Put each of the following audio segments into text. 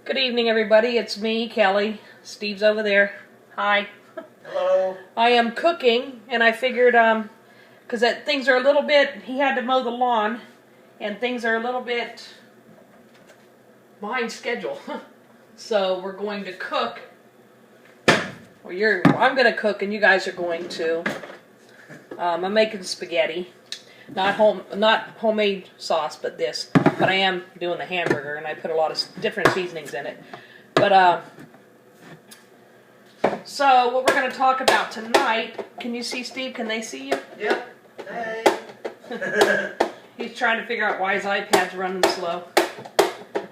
Good evening, everybody. It's me, Kelly. Steve's over there. Hi. Hello. I am cooking, and I figured, because things are a little bit, he had to mow the lawn, and things are a little bit behind schedule. So we're going to cook. Well, I'm going to cook, and you guys are going to. I'm making spaghetti. Not homemade sauce, but this. But I am doing the hamburger, and I put a lot of different seasonings in it. But, so what we're going to talk about tonight, can you see Steve? Can they see you? Yep. Hey. He's trying to figure out why his iPad's running slow.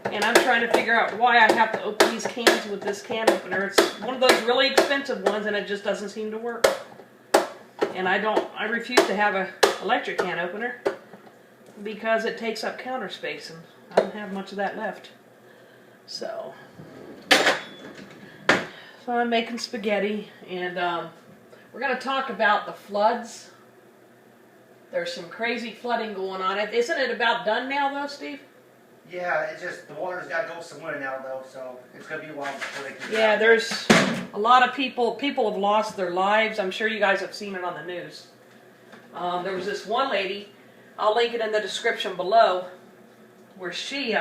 And I'm trying to figure out why I have to open these cans with this can opener. It's one of those really expensive ones, and it just doesn't seem to work. And I refuse to have an electric can opener because it takes up counter space, and I don't have much of that left. So I'm making spaghetti, and we're going to talk about the floods. There's some crazy flooding going on. Isn't it about done now, though, Steve? Yeah, it's just the water's got to go somewhere now, though, so it's going to be a while before they can. Yeah, there's a lot of people have lost their lives. I'm sure you guys have seen it on the news. There was this one lady, I'll link it in the description below, where she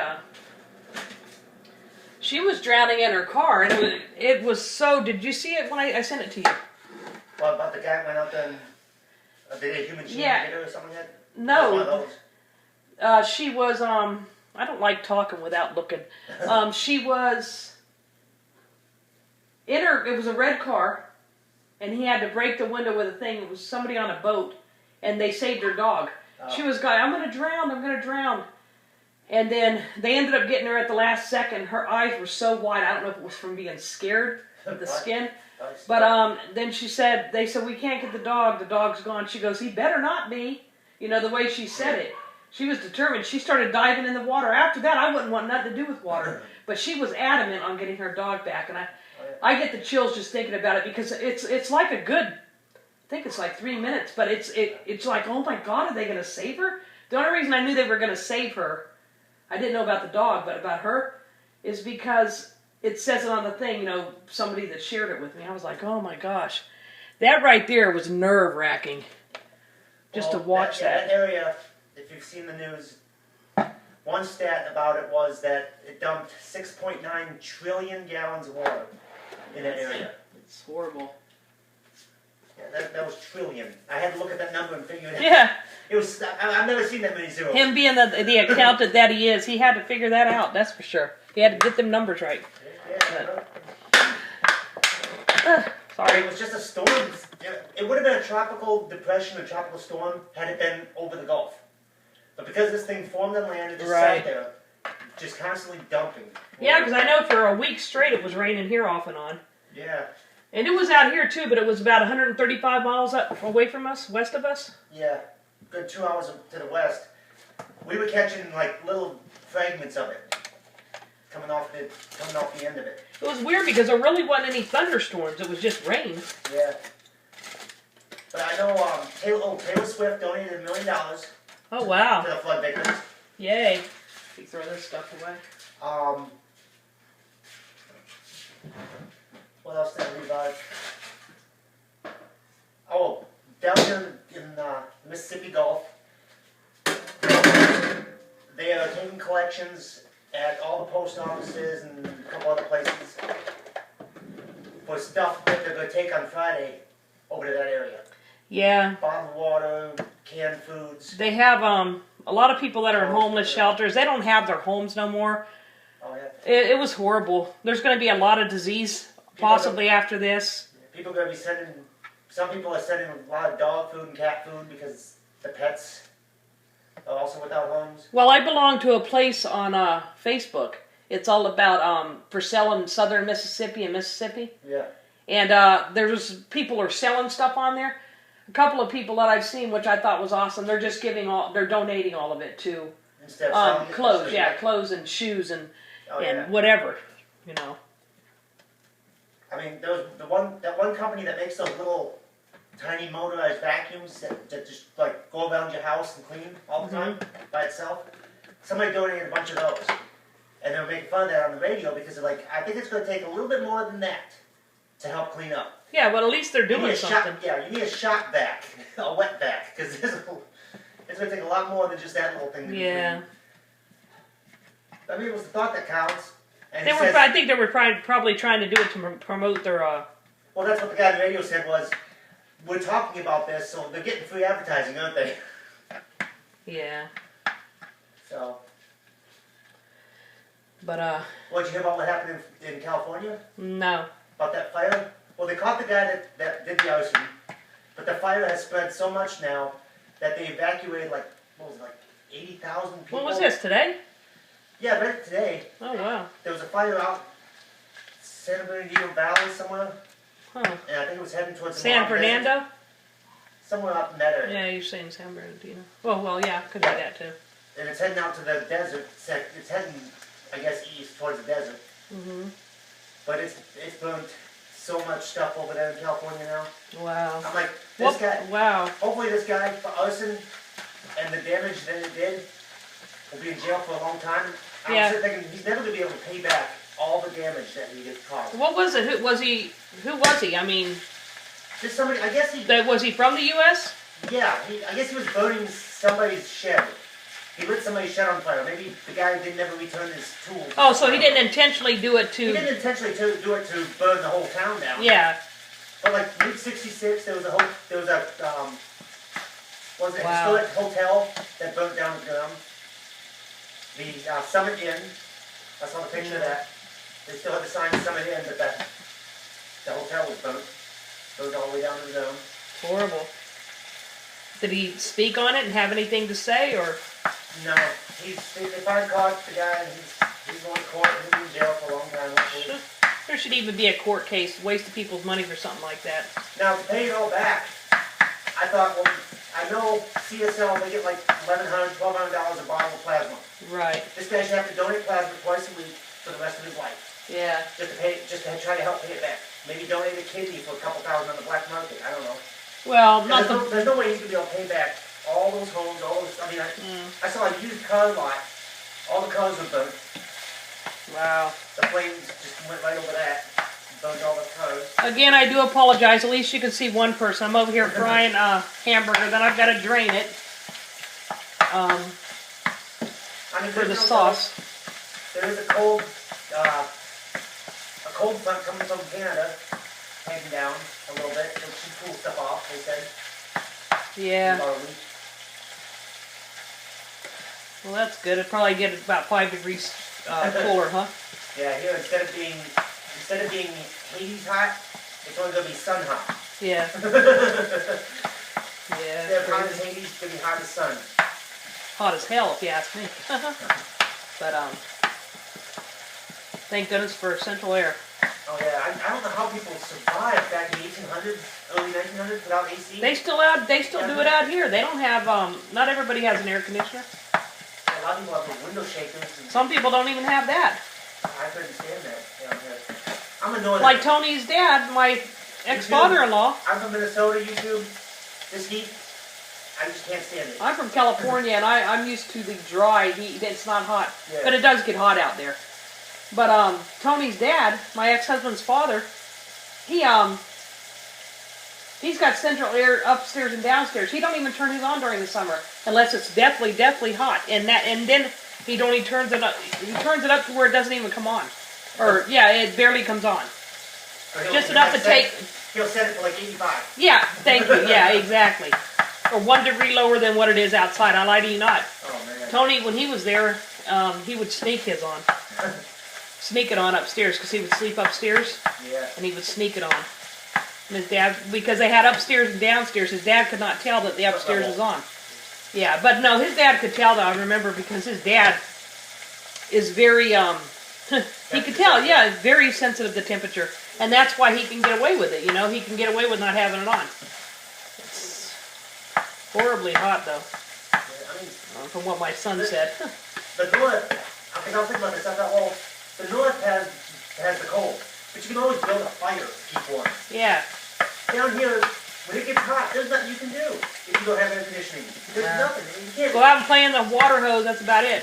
was drowning in her car, and it was so. Did you see it when I sent it to you? What about the guy who went out there and did a human Yeah. or something like that? No. One of those. She was I don't like talking without looking. She was in her. It was a red car, and he had to break the window with a thing. It was somebody on a boat, and they saved her dog. Oh. She was going, I'm going to drown. And then they ended up getting her at the last second. Her eyes were so wide. I don't know if it was from being scared of the skin. But then they said, we can't get the dog. The dog's gone. She goes, he better not be. You know, the way she said it. She was determined. She started diving in the water. After that, I wouldn't want nothing to do with water. But she was adamant on getting her dog back. And I get the chills just thinking about it, because it's like a good, I think it's like 3 minutes. But it's like, oh my God, are they going to save her? The only reason I knew they were going to save her, I didn't know about the dog, but about her, is because it says it on the thing, you know, somebody that shared it with me. I was like, oh my gosh. That right there was nerve-wracking. Just to watch that. That area, if you've seen the news, one stat about it was that it dumped 6.9 trillion gallons of water in that area. It's horrible. Yeah, that was trillion. I had to look at that number and figure it out. Yeah. It was. I've never seen that many zeros. Him being the accountant that he is, he had to figure that out, that's for sure. He had to get them numbers right. Sorry. It was just a storm. It would have been a tropical depression, a tropical storm, had it been over the Gulf. But because this thing formed on land, it just sat there, just constantly dumping. Yeah, because I know for a week straight it was raining here off and on. Yeah. And it was out here too, but it was about 135 miles away from us, west of us. Yeah, good 2 hours to the west. We were catching like little fragments of it coming off the end of it. It was weird because there really wasn't any thunderstorms. It was just rain. Yeah. But I know Taylor Swift donated $1 million Oh wow! to the flood victims. Yay! You throw this stuff away. What else did I read about it? Oh, down here in the Mississippi Gulf, they are taking collections at all the post offices and a couple other places for stuff that they're going to take on Friday over to that area. Yeah. Bottled water, canned foods. They have a lot of people that are in homeless shelters. They don't have their homes no more. Oh yeah. It was horrible. There's going to be a lot of disease possibly after this. People are going to be sending. Some people are sending a lot of dog food and cat food because the pets are also without homes. Well, I belong to a place on Facebook. It's all about for selling southern Mississippi and Mississippi. Yeah. And there's people are selling stuff on there. A couple of people that I've seen, which I thought was awesome, they're just they're donating all of it to Instead of selling it, clothes, clothes and shoes and whatever, you know. I mean, there was that one company that makes those little tiny motorized vacuums that just like go around your house and clean all the time by itself. Somebody donated a bunch of those, And they were making fun of that on the radio because they're like, I think it's going to take a little bit more than that to help clean up. Yeah, but at least they're You need doing a something. you need a shot vac, a wet vac, because it's going to take a lot more than just that little thing. To Yeah. be cleaned. I mean, it was the thought that counts. And They he were. says, I think they were probably trying to do it to promote their. well, that's what the guy on the radio said was, we're talking about this, so they're getting free advertising, aren't they? Yeah. So, But what'd you hear about what happened in California? no. About that fire? Well, they caught the guy that did the arson, but the fire has spread so much now that they evacuated like, what was it, like 80,000 people? What was this today? Yeah, right today. Oh wow. There was a fire out San Bernardino Valley somewhere, Huh. and I think it was heading towards the San Mountain Desert. Fernando? Somewhere up in that area. Yeah, you're saying San Bernardino. Well, yeah, could be that too. And it's heading out to the desert. It's heading, I guess, east towards the desert. Mhm. But it's burned so much stuff over there in California now. Wow. I'm like, this Whoop. guy, Wow. hopefully this guy for arson and the damage that it did will be in jail for a long time. Yeah. I'm thinking he's never going to be able to pay back all the damage that he gets caused. What was it? Who was he? I mean, Just somebody, I guess he, was he from the U.S.? yeah, I guess he was burning somebody's shed. He lit somebody's shed on fire. Maybe the guy didn't never return his tools. Oh, so he didn't intentionally do it He to. didn't intentionally do it to burn the whole town down. Yeah. But like Route 66, there was a was it Wow. historic hotel that burnt down the ground. The Summit Inn, I saw the picture of that. They still had the sign Summit Inn, but the hotel was burned all the way down to the ground. Horrible. Did he speak on it and have anything to say, or? No, they finally caught the guy, and he's going to court and he'll be in jail for a long time. Hopefully. There should even be a court case, waste of people's money for something like that. Now to pay it all back, I thought, well, I know CSL, they get like $1,100, $1,200 a bottle of plasma. Right. This guy should have to donate plasma twice a week for the rest of his life, Yeah. just to try to help pay it back. Maybe donate a kidney for a couple thousand on the black market. I don't know. Well, not the. There's no way he's gonna be able to pay back all those homes, all those. I mean, I saw a used car lot. All the cars were burnt. Wow. The flames just went right over that, burned all the cars. Again, I do apologize. At least you can see one person. I'm over here frying a hamburger. Then I've got to drain it. I mean, For the there's sauce. There is a cold front coming from Canada, heading down a little bit. So she cool stuff off. They said. Yeah. About a week. Well, that's good. It'll probably get about 5 degrees cooler, huh? Yeah, here instead of being Hades hot, it's only gonna be sun hot. Yeah. Yeah. Instead of hot as Hades, it's gonna be hot as sun. Hot as hell, if you ask me. But thank goodness for central air. Oh yeah, I don't know how people survived back in the 1800s, early 1900s without AC. They still do it out here. They don't have. Not everybody has an air conditioner. A lot of people have those window shakers. And Some people don't even have that. I couldn't stand that down here. I'm annoyed. Like Tony's dad, my ex-father-in-law. I'm from Minnesota. YouTube, this heat, I just can't stand it. I'm from California, and I'm used to the dry heat. It's not hot, Yeah. but it does get hot out there. But Tony's dad, my ex-husband's father, he's got central air upstairs and downstairs. He don't even turn his on during the summer unless it's deathly hot. And then he only turns it up. He turns it up to where it doesn't even come on, or yeah, it barely comes on. Or Just enough to take. He'll set it for like 85. Yeah, thank you. Yeah, exactly. Or 1 degree lower than what it is outside. I lie to you not. Oh man. Tony, when he was there, he would sneak his on. Sneak it on upstairs because he would sleep upstairs Yeah. and he would sneak it on. And his dad, because they had upstairs and downstairs, his dad could not tell that the upstairs was on. Yeah, but no, his dad could tell though, I remember, because his dad is very, he could tell, yeah, very sensitive to temperature. And that's why he can get away with it, you know, he can get away with not having it on. It's horribly hot though, Yeah, I mean, from what my son said. the north, because I was thinking about this, I thought, well, the north has the cold, but you can always build a fire to keep warm. Yeah. Down here, when it gets hot, there's nothing you can do if you don't have air conditioning. There's Yeah. nothing. You can't. Go out and play in the water hose, that's about it.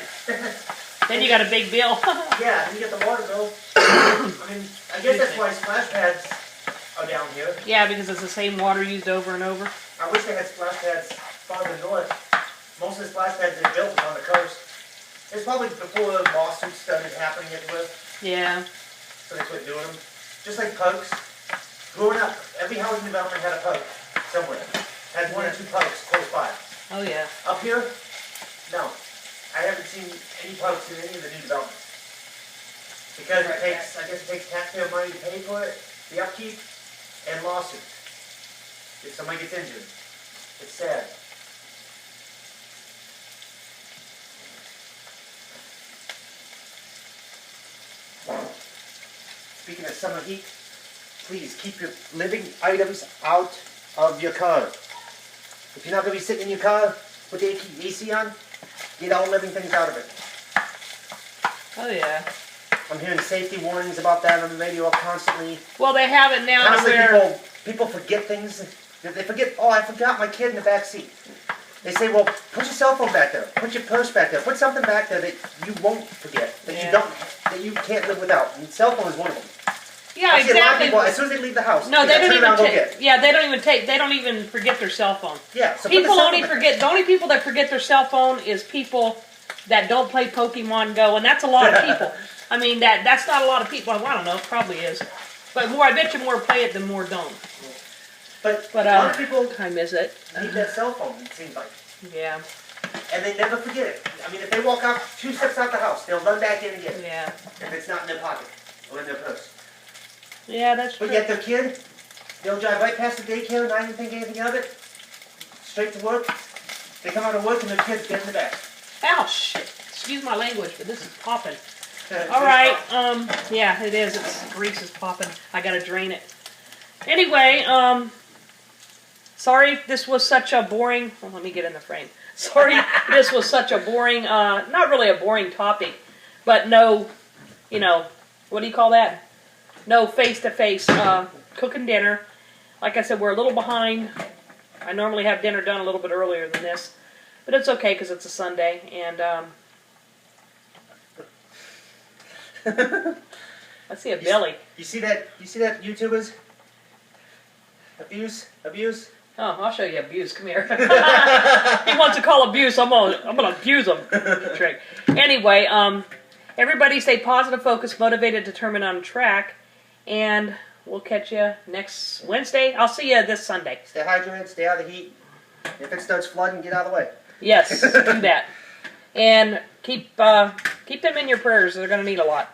Then you got a big bill. Yeah, and you get the water bill. I mean, I guess that's why splash pads are down here. Yeah, because it's the same water used over and over. I wish they had splash pads farther north. Most of the splash pads they built on the coast. It's probably before the lawsuits started happening everywhere, Yeah. so they quit doing them. Just like pokes. Growing up, every housing development had a poke somewhere. Had 1 or 2 pokes close by. Oh yeah. Up here, no. I haven't seen any pokes in any of the new developments. Because it takes, I guess it takes taxpayer money to pay for it, the upkeep, and lawsuits. If somebody gets injured. It's sad. Speaking of summer heat, please keep your living items out of your car. If you're not going to be sitting in your car with the AC on, get all living things out of it. Oh yeah. I'm hearing safety warnings about that on the radio constantly. Well, they have it now to Constantly where. people forget things. They forget, oh, I forgot my kid in the back seat. They say, well, put your cell phone back there. Put your purse back there. Put something back there that you won't forget. That you can't live without. And cell phone is one of them. Yeah, I see a lot of exactly. people, as soon as they leave the house, No, they don't turn even around and go take. get it. Yeah, they don't even take. They don't even forget their cell phone. Yeah, so People put the cell only phone back forget. The only people that forget their cell phone is people that don't play Pokemon Go, and that's a lot of people. I mean, that's not a lot of people. Well, I don't know. It probably is, but more. I bet you more play it than more don't. But But a lot of people what time is it? need that cell phone, it seems like. Yeah, And they never forget it. I mean, if they walk out 2 steps out the house, they'll run back in and get it. yeah, If it's not in their pocket or in their purse. yeah. That's true. But yet their kid, they'll drive right past the daycare and not even think anything of it. Straight to work. They come out of work and their kid's dead in the back. Ow, shit. Excuse my language, but this is popping. All right. Yeah, it is. It's grease is popping. I gotta drain it. Anyway, sorry this was such a boring. Well, let me get in the frame. Sorry this was such a boring. Not really a boring topic, but no, what do you call that? No face-to-face cooking dinner. Like I said, we're a little behind. I normally have dinner done a little bit earlier than this, but it's okay because it's a Sunday and. I see a belly. You see that YouTubers? Abuse? Oh, I'll show you abuse. Come here. He wants to call abuse. I'm gonna abuse him. Trick. Anyway, everybody stay positive, focused, motivated, determined, on track, and we'll catch you next Wednesday. I'll see you this Sunday. Stay hydrated, stay out of the heat. If it starts flooding, get out of the way. Yes, do that. And keep them in your prayers. They're gonna need a lot.